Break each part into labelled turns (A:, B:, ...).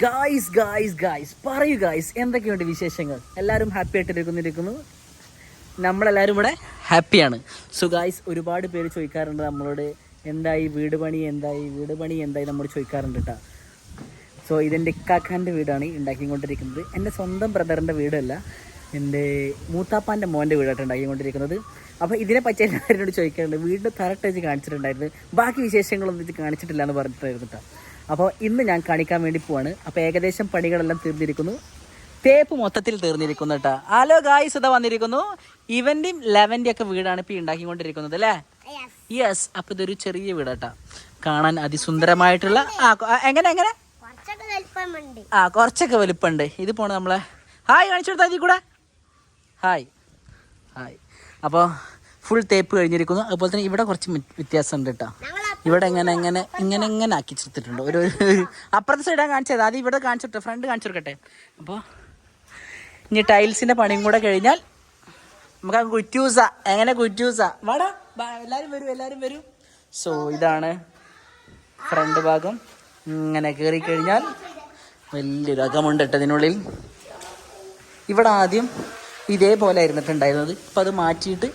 A: Guys പറയൂ guys, എന്തൊക്കെയുണ്ട് വിശേഷങ്ങൾ? എല്ലാവരും ഹാപ്പി ആയിട്ടിരിക്കുന്നു. നമ്മളെല്ലാവരും ഇവിടെ ഹാപ്പിയാണ്. സോ ഗായ്സ്, ഒരുപാട് പേര് ചോദിക്കാറുണ്ട് നമ്മളോട്, എന്തായി വീട് പണി എന്തായി നമ്മൾ ചോദിക്കാറുണ്ട് കേട്ടോ. സോ ഇതെൻ്റെ ഇക്കാക്കാൻ്റെ വീടാണ് ഉണ്ടാക്കിക്കൊണ്ടിരിക്കുന്നത്. എൻ്റെ സ്വന്തം ബ്രദറിൻ്റെ വീടല്ല, എൻ്റെ മൂത്താപ്പാൻ്റെ മോൻ്റെ വീടായിട്ട് ഉണ്ടാക്കിക്കൊണ്ടിരിക്കുന്നത്. അപ്പോൾ ഇതിനെ പറ്റി എല്ലാവരോട് ചോദിക്കാറുണ്ട്. വീടിൻ്റെ തറട്ടേജ് കാണിച്ചിട്ടുണ്ടായിരുന്നു, ബാക്കി വിശേഷങ്ങളൊന്നും ഇത് കാണിച്ചിട്ടില്ല എന്ന് പറഞ്ഞിട്ടായിരുന്നു കേട്ടോ. അപ്പോൾ ഇന്ന് ഞാൻ കാണിക്കാൻ വേണ്ടി പോവാണ്. അപ്പോൾ ഏകദേശം പണികളെല്ലാം തീർന്നിരിക്കുന്നു, തേപ്പ് മൊത്തത്തിൽ തീർന്നിരിക്കുന്നു കേട്ടോ. ഹലോ ഗായ്സ്, ഇതാ വന്നിരിക്കുന്നു. ഇവൻ്റെയും ലെവൻ്റെയും ഒക്കെ വീടാണ് ഇപ്പോൾ ഉണ്ടാക്കിക്കൊണ്ടിരിക്കുന്നത് അല്ലേ? യെസ്. അപ്പോൾ ഇതൊരു ചെറിയ വീട് കേട്ടോ, കാണാൻ അതിസുന്ദരമായിട്ടുള്ള എങ്ങനെ കുറച്ചൊക്കെ വലുപ്പമുണ്ട്. ഇത് പോണ നമ്മളെ ഹായ് കാണിച്ചു കൊടുത്താൽ കൂടെ ഹായ്. അപ്പോൾ ഫുൾ തേപ്പ് കഴിഞ്ഞിരിക്കുന്നു. അതുപോലെ തന്നെ ഇവിടെ കുറച്ച് വ്യത്യാസമുണ്ട് കേട്ടോ. ഇവിടെ ഇങ്ങനെ ആക്കി ചേർത്തിട്ടുണ്ട്. ഒരു അപ്പുറത്തെ സൈഡാണ് കാണിച്ചത്, അത് ഇവിടെ കാണിച്ചിട്ട് ഫ്രണ്ട് കാണിച്ചു കൊടുക്കട്ടെ. അപ്പോൾ ഇനി ടൈൽസിൻ്റെ പണിയും കൂടെ കഴിഞ്ഞാൽ നമുക്ക് കുറ്റൂസ വാടാ, എല്ലാവരും വരും. സോ ഇതാണ് ഫ്രണ്ട് ഭാഗം. ഇങ്ങനെ കയറി കഴിഞ്ഞാൽ വലിയൊരു അകമുണ്ട് ഇട്ടതിനുള്ളിൽ. ഇവിടെ ആദ്യം ഇതേപോലെ ആയിരുന്നിട്ടുണ്ടായിരുന്നത്, ഇപ്പം അത് മാറ്റിയിട്ട്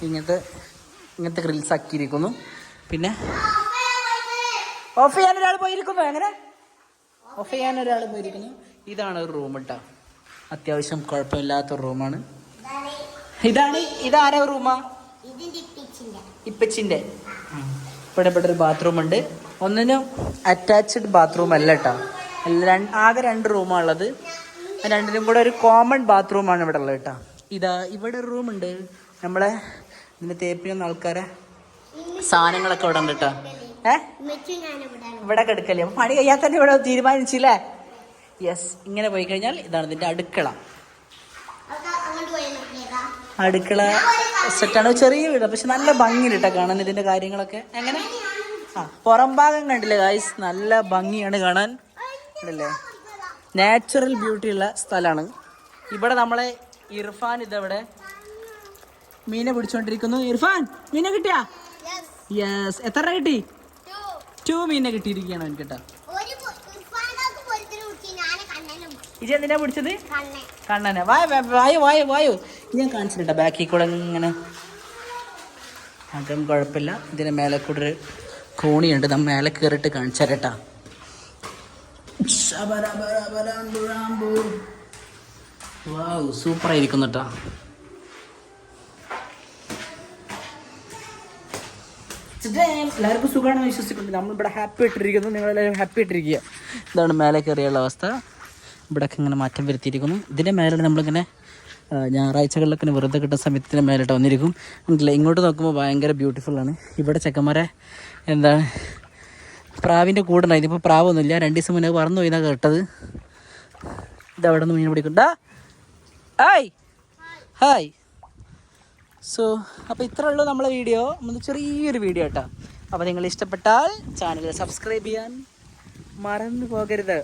A: ഇങ്ങനത്തെ ഗ്രിൽസ് ആക്കിയിരിക്കുന്നു. പിന്നെ ഓഫ് ചെയ്യാൻ ഒരാൾ പോയിരിക്കുന്നു. ഇതാണ് ഒരു റൂം കേട്ടോ, അത്യാവശ്യം കുഴപ്പമില്ലാത്ത റൂമാണ്. ഇതാരാ റൂമാ? ഇപ്പച്ചിൻ്റെ. ഇവിടെ ഒരു ബാത്റൂം ഉണ്ട്. ഒന്നിനും അറ്റാച്ച്ഡ് ബാത്റൂം അല്ല കേട്ടോ, ആകെ 2 റൂമാണ് ഉള്ളത്. രണ്ടിനും കൂടെ ഒരു കോമൺ ബാത്റൂമാണ് ഇവിടെ ഉള്ളത് കേട്ടോ. ഇവിടെ ഒരു റൂമുണ്ട്. നമ്മളെ ഇതിൻ്റെ തേപ്പിന് ആൾക്കാരെ സാധനങ്ങളൊക്കെ ഇവിടെ ഉണ്ട് കേട്ടോ. ഇവിടെ കിടക്കല്ലേ, അപ്പം പണി കഴിയാൻ തന്നെ ഇവിടെ തീരുമാനിച്ചില്ലേ? യെസ്. ഇങ്ങനെ പോയി കഴിഞ്ഞാൽ ഇതാണ് ഇതിൻ്റെ അടുക്കള സെറ്റാണ്. ചെറിയ വീട്, പക്ഷെ നല്ല ഭംഗിയിട്ടാ കാണാൻ ഇതിൻ്റെ കാര്യങ്ങളൊക്കെ. എങ്ങനെ പുറം ഭാഗം കണ്ടില്ലേ ഗായ്സ്, നല്ല ഭംഗിയാണ് കാണാൻ കണ്ടില്ലേ. നാച്ചുറൽ ബ്യൂട്ടി ഉള്ള സ്ഥലമാണ്. ഇവിടെ നമ്മളെ ഇർഫാൻ ഇതവിടെ മീനെ പിടിച്ചോണ്ടിരിക്കുന്നു. ഇർഫാൻ, മീനെ കിട്ടിയാ? യെസ്. എത്ര കിട്ടി? 2 മീനെ കിട്ടിയിരിക്കുകയാണ് എനിക്ക് കേട്ടോ. ഇത് എന്തിനാ പിടിച്ചത്? കണ്ണനെ. വായോ ഞാൻ കാണിച്ചിട്ടാ ബാക്കിൽ കൂടെ ഇങ്ങനെ. അതും കുഴപ്പമില്ല. ഇതിന് മേലെ കൂടെ ഒരു കോണിയുണ്ട്, നമ്മൾ മേലെ കയറിയിട്ട് കാണിച്ചു തരട്ടാ. സൂപ്പറായിരിക്കുന്നു കേട്ടോ. എല്ലാവർക്കും സുഖമാണെന്ന് വിശ്വസിക്കുന്നു. നമ്മളിവിടെ ഹാപ്പി ആയിട്ടിരിക്കുന്നു, നിങ്ങളെല്ലാവരും ഹാപ്പി ആയിട്ടിരിക്കുക. ഇതാണ് മേലെ കയറിയുള്ള അവസ്ഥ. ഇവിടെയൊക്കെ ഇങ്ങനെ മാറ്റം വരുത്തിയിരിക്കുന്നു. ഇതിൻ്റെ മേലെ നമ്മളിങ്ങനെ ഞായറാഴ്ചകളിലൊക്കെ വെറുതെ കിട്ടുന്ന സമയത്തിന് മേലിട്ട് വന്നിരിക്കും. എന്നിട്ടില്ല, ഇങ്ങോട്ട് നോക്കുമ്പോൾ ഭയങ്കര ബ്യൂട്ടിഫുള്ളാണ്. ഇവിടെ ചെക്കന്മാരെ എന്താണ് പ്രാവിൻ്റെ കൂടെ ഉണ്ടായിരുന്നു. ഇപ്പോൾ പ്രാവൊന്നുമില്ല, 2 ദിവസം മുന്നേ പറന്നു പോയിന്നാണ് കേട്ടത്. ഇതവിടെ നിന്ന് മീൻ പിടിക്കണ്ട. ഹായ്. സോ അപ്പോൾ ഇത്രേ ഉള്ളൂ നമ്മളെ വീഡിയോ, ചെറിയൊരു വീഡിയോ കേട്ടോ. അപ്പോൾ നിങ്ങൾ ഇഷ്ടപ്പെട്ടാൽ ചാനൽ സബ്സ്ക്രൈബ് ചെയ്യാൻ മറന്നു പോകരുത്.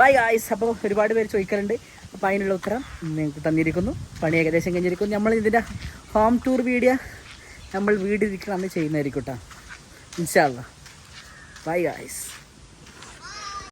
A: Bye guys. അപ്പോൾ ഒരുപാട് പേര് ചോദിക്കാറുണ്ട്, അപ്പോൾ അതിനുള്ള ഉത്തരം നിങ്ങൾക്ക് തന്നിരിക്കുന്നു. പണി ഏകദേശം കഴിഞ്ഞിരിക്കുന്നു. നമ്മൾ ഇതിൻ്റെ ഹോം ടൂർ വീഡിയോ നമ്മൾ വീടിരിക്കണം അന്ന് ചെയ്യുന്നതായിരിക്കും കേട്ടോ, ഇൻഷാ അല്ലാഹ്. Bye guys.